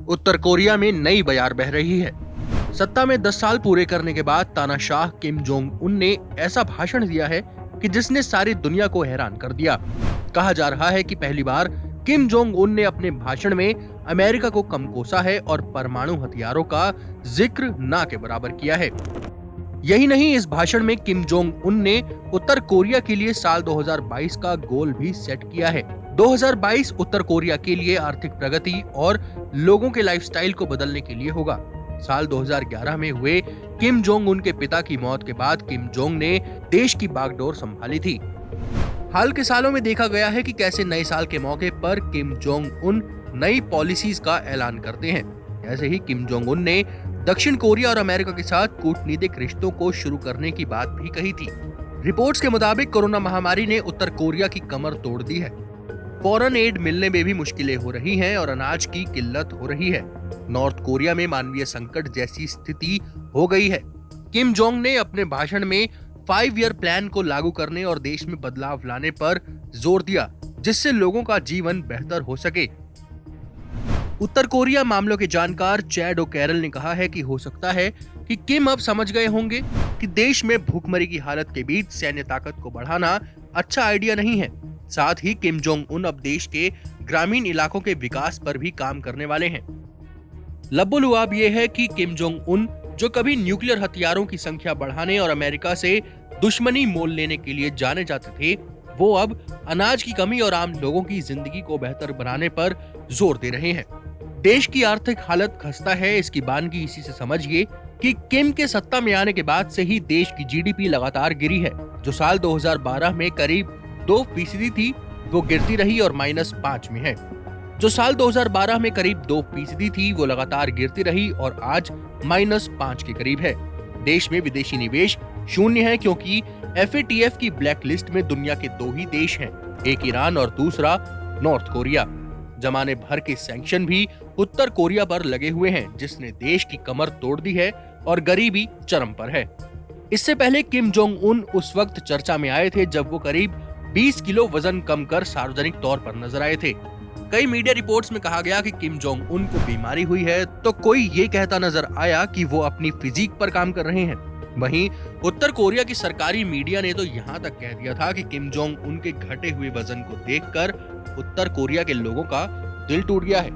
उत्तर Korea में नई बयार बह रही है। सत्ता में 10 साल पूरे करने के बाद तानाशाह किम जोंग उन ने ऐसा भाषण दिया है कि जिसने सारी दुनिया को हैरान कर दिया। कहा जा रहा है कि पहली बार किम जोंग उन ने अपने भाषण में अमेरिका को कम कोसा है और परमाणु हथियारों का जिक्र ना के बराबर किया है। यही नहीं, इस भाषण में किम जोंग उन ने उत्तर कोरिया के लिए साल 2022 का गोल भी सेट किया है। 2022 उत्तर कोरिया के लिए आर्थिक प्रगति और लोगों के लाइफस्टाइल को बदलने के लिए होगा। साल 2011 में हुए किम जोंग उन के पिता की मौत के बाद किम जोंग ने देश की बागडोर संभाली थी। हाल के सालों में देखा गया है कि कैसे नए साल के मौके पर किम जोंग उन नई पॉलिसीज का ऐलान करते हैं। ऐसे ही किम जोंग उन ने दक्षिण कोरिया और अमेरिका के साथ कूटनीतिक रिश्तों को शुरू करने की बात भी कही थी। रिपोर्ट्स के मुताबिक कोरोना महामारी ने उत्तर कोरिया की कमर तोड़ दी है। फॉरेन एड मिलने में भी मुश्किलें हो रही हैं और अनाज की किल्लत हो रही है। नॉर्थ कोरिया में मानवीय संकट जैसी स्थिति हो गई है। किम जोंग ने अपने भाषण में 5 ईयर प्लान को लागू करने और देश में बदलाव लाने पर जोर दिया, जिससे लोगों का जीवन बेहतर हो सके। उत्तर कोरिया मामलों के जानकार चैड ओकैरल ने कहा है कि हो सकता है कि किम अब समझ गए होंगे कि देश में भूखमरी की हालत के बीच सैन्य ताकत को बढ़ाना अच्छा आइडिया नहीं है। साथ ही किम जोंग उन अब देश के ग्रामीण इलाकों के विकास पर भी काम करने वाले हैं। लबोलुआब ये है कि किम जोंग उन, जो कभी न्यूक्लियर हथियारों की संख्या बढ़ाने और अमेरिका से दुश्मनी मोल लेने के लिए जाने जाते थे, वो अब अनाज की कमी और आम लोगों की जिंदगी को बेहतर बनाने पर जोर दे रहे हैं। देश की आर्थिक हालत खस्ता है, इसकी बानगी इसी से समझिए कि किम के सत्ता में आने के बाद से ही देश की जीडीपी लगातार गिरी है। जो साल 2012 में करीब 2% थी, वो गिरती रही और -5 में है। जो साल 2012 में करीब 2% थी, वो लगातार गिरती रही और आज -5 के करीब है। देश में विदेशी निवेश शून्य है क्योंकि FATF की ब्लैक लिस्ट में दुनिया के 2 ही देश हैं, एक ईरान और दूसरा नॉर्थ कोरिया। जमाने भर के सैंक्शन भी उत्तर कोरिया पर लगे हुए हैं, जिसने देश की कमर तोड़ दी है और गरीबी चरम पर है। इससे पहले किम जोंग उन उस वक्त चर्चा में आए थे जब वो करीब 20 किलो वजन कम कर सार्वजनिक तौर पर नजर आए थे। कई मीडिया रिपोर्ट्स में कहा गया कि किम जोंग उन को बीमारी हुई है, तो कोई ये कहता नजर आया कि वो अपनी फिजिक पर काम कर रहे हैं। वहीं उत्तर कोरिया की सरकारी मीडिया ने तो यहाँ तक कह दिया था कि किम जोंग उन के घटे हुए वजन को देखकर उत्तर कोरिया के लोगों का दिल टूट गया है।